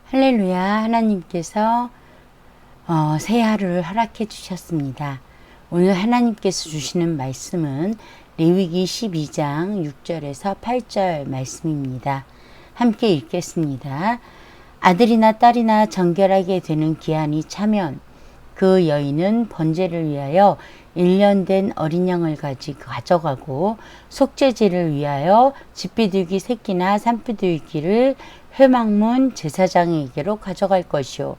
할렐루야. 하나님께서 새 하루를 허락해 주셨습니다. 오늘 하나님께서 주시는 말씀은 레위기 12장 6절에서 8절 말씀입니다. 함께 읽겠습니다. 아들이나 딸이나 정결하게 되는 기한이 차면 그 여인은 번제를 위하여 1년 된 어린 양을 가져가고 속죄제를 위하여 집비둘기 새끼나 산비둘기를 회막문 제사장에게로 가져갈 것이요.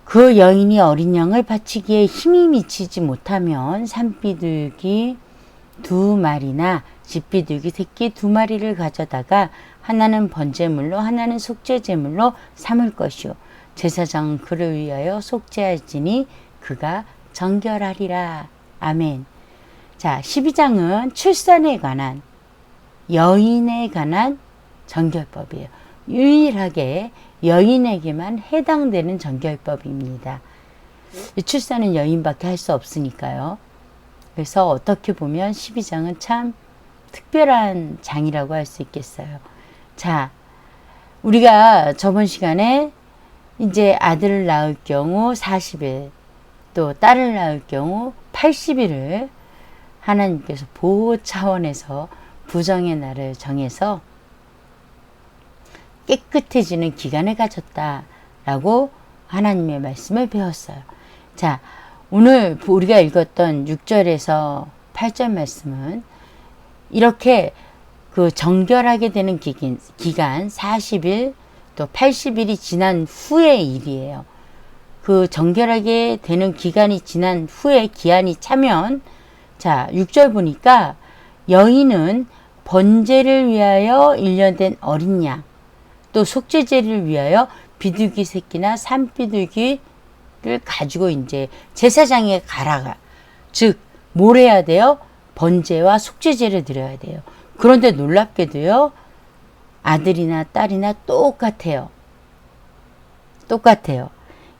그 여인이 어린 양을 바치기에 힘이 미치지 못하면 산비둘기 2마리나 집비둘기 새끼 2마리를 가져다가 하나는 번제물로 하나는 속죄제물로 삼을 것이요. 제사장은 그를 위하여 속죄할지니 그가 정결하리라. 아멘. 자, 12장은 출산에 관한, 여인에 관한 정결법이에요. 유일하게 여인에게만 해당되는 정결법입니다. 출산은 여인밖에 할 수 없으니까요. 그래서 어떻게 보면 12장은 참 특별한 장이라고 할 수 있겠어요. 자, 우리가 저번 시간에 이제 아들을 낳을 경우 40일, 또 딸을 낳을 경우 80일을 하나님께서 보호 차원에서 부정의 날을 정해서 깨끗해지는 기간을 가졌다라고 하나님의 말씀을 배웠어요. 자, 오늘 우리가 읽었던 6절에서 8절 말씀은 이렇게 그 정결하게 되는 기간 40일 또 80일이 지난 후의 일이에요. 그 정결하게 되는 기간이 지난 후에 기한이 차면, 자, 6절 보니까 여인은 번제를 위하여 1년 된 어린 양, 또 속죄제를 위하여 비둘기 새끼나 산비둘기를 가지고 이제 제사장에 가라가, 즉 뭘 해야 돼요? 번제와 속죄제를 드려야 돼요. 그런데 놀랍게도요, 아들이나 딸이나 똑같아요. 똑같아요.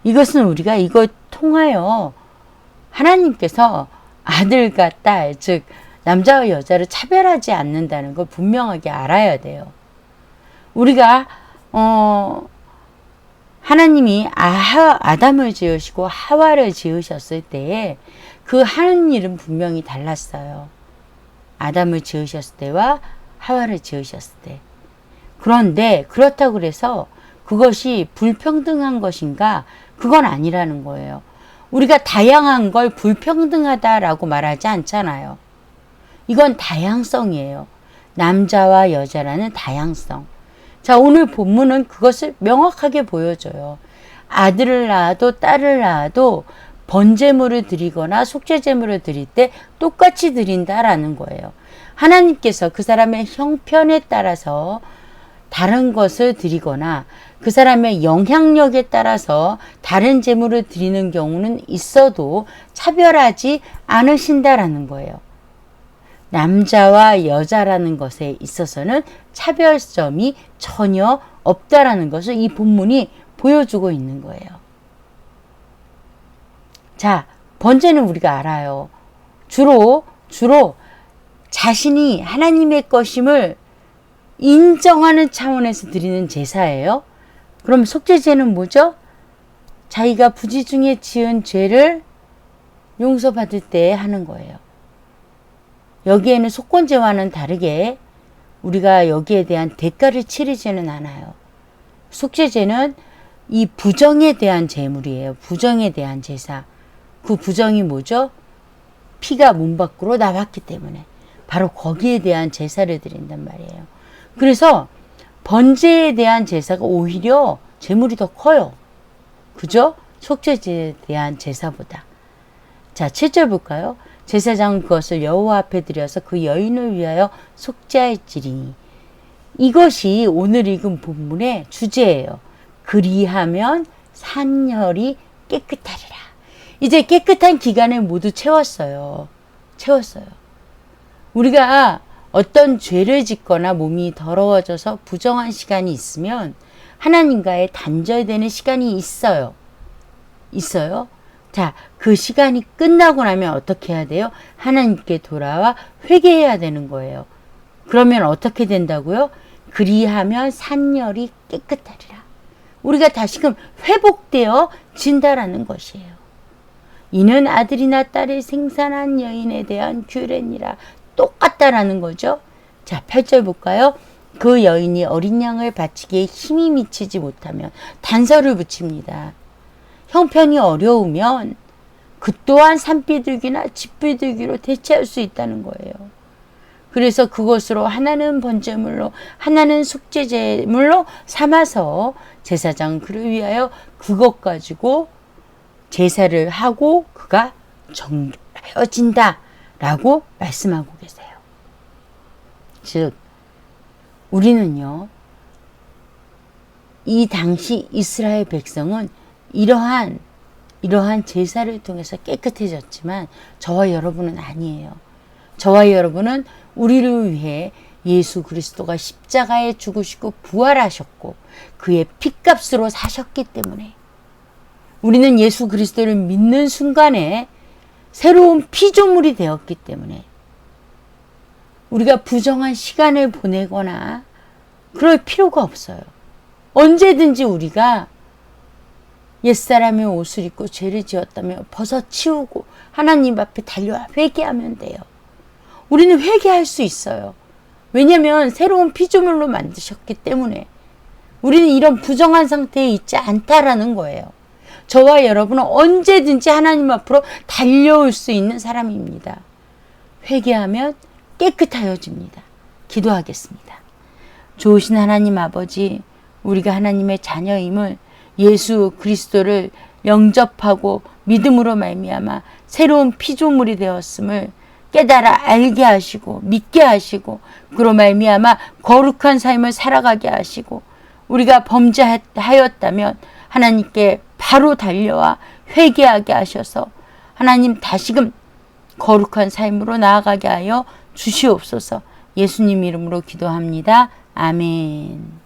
이것은 우리가 이거 통하여 하나님께서 아들과 딸, 즉 남자와 여자를 차별하지 않는다는 걸 분명하게 알아야 돼요. 우리가 하나님이 아담을 지으시고 하와를 지으셨을 때에 그 하는 일은 분명히 달랐어요. 아담을 지으셨을 때와 하와를 지으셨을 때. 그런데 그렇다고 해서 그것이 불평등한 것인가? 그건 아니라는 거예요. 우리가 다양한 걸 불평등하다라고 말하지 않잖아요. 이건 다양성이에요. 남자와 여자라는 다양성. 자, 오늘 본문은 그것을 명확하게 보여줘요. 아들을 낳아도 딸을 낳아도 번제물을 드리거나 속죄제물을 드릴 때 똑같이 드린다라는 거예요. 하나님께서 그 사람의 형편에 따라서 다른 것을 드리거나 그 사람의 영향력에 따라서 다른 제물을 드리는 경우는 있어도 차별하지 않으신다라는 거예요. 남자와 여자라는 것에 있어서는 차별점이 전혀 없다라는 것을 이 본문이 보여주고 있는 거예요. 자, 번제는 우리가 알아요. 주로 자신이 하나님의 것임을 인정하는 차원에서 드리는 제사예요. 그럼 속죄제는 뭐죠? 자기가 부지 중에 지은 죄를 용서받을 때 하는 거예요. 여기에는 속건제와는 다르게 우리가 여기에 대한 대가를 치르지는 않아요. 속죄제는 이 부정에 대한 제물이에요. 부정에 대한 제사. 그 부정이 뭐죠? 피가 몸 밖으로 나왔기 때문에 바로 거기에 대한 제사를 드린단 말이에요. 그래서 번제에 대한 제사가 오히려 제물이 더 커요. 그죠? 속죄제에 대한 제사보다. 자, 7절 볼까요? 제사장은 그것을 여호와 앞에 드려서 그 여인을 위하여 속죄할지니. 이것이 오늘 읽은 본문의 주제예요. 그리하면 산열이 깨끗하리라. 이제 깨끗한 기간을 모두 채웠어요. 우리가 어떤 죄를 짓거나 몸이 더러워져서 부정한 시간이 있으면 하나님과의 단절되는 시간이 있어요. 자, 그 시간이 끝나고 나면 어떻게 해야 돼요? 하나님께 돌아와 회개해야 되는 거예요. 그러면 어떻게 된다고요? 그리하면 산열이 깨끗하리라. 우리가 다시금 회복되어 진다라는 것이에요. 이는 아들이나 딸이 생산한 여인에 대한 규례니라. 똑같다라는 거죠. 자, 8절 볼까요? 그 여인이 어린 양을 바치기에 힘이 미치지 못하면 단서를 붙입니다. 형편이 어려우면 그 또한 산비둘기나 집비둘기로 대체할 수 있다는 거예요. 그래서 그것으로 하나는 번제물로 하나는 속죄제물로 삼아서 제사장은 그를 위하여 그것 가지고 제사를 하고 그가 정결하여진다 라고 말씀하고 계세요. 즉 우리는요, 이 당시 이스라엘 백성은 이러한 제사를 통해서 깨끗해졌지만 저와 여러분은 아니에요. 저와 여러분은 우리를 위해 예수 그리스도가 십자가에 죽으시고 부활하셨고 그의 핏값으로 사셨기 때문에 우리는 예수 그리스도를 믿는 순간에 새로운 피조물이 되었기 때문에 우리가 부정한 시간을 보내거나 그럴 필요가 없어요. 언제든지 우리가 옛사람의 옷을 입고 죄를 지었다며 벗어치우고 하나님 앞에 달려와 회개하면 돼요. 우리는 회개할 수 있어요. 왜냐하면 새로운 피조물로 만드셨기 때문에 우리는 이런 부정한 상태에 있지 않다라는 거예요. 저와 여러분은 언제든지 하나님 앞으로 달려올 수 있는 사람입니다. 회개하면 깨끗하여집니다. 기도하겠습니다. 좋으신 하나님 아버지, 우리가 하나님의 자녀임을 예수 그리스도를 영접하고 믿음으로 말미암아 새로운 피조물이 되었음을 깨달아 알게 하시고 믿게 하시고 그로 말미암아 거룩한 삶을 살아가게 하시고 우리가 범죄하였다면 하나님께 바로 달려와 회개하게 하셔서 하나님 다시금 거룩한 삶으로 나아가게 하여 주시옵소서. 예수님 이름으로 기도합니다. 아멘.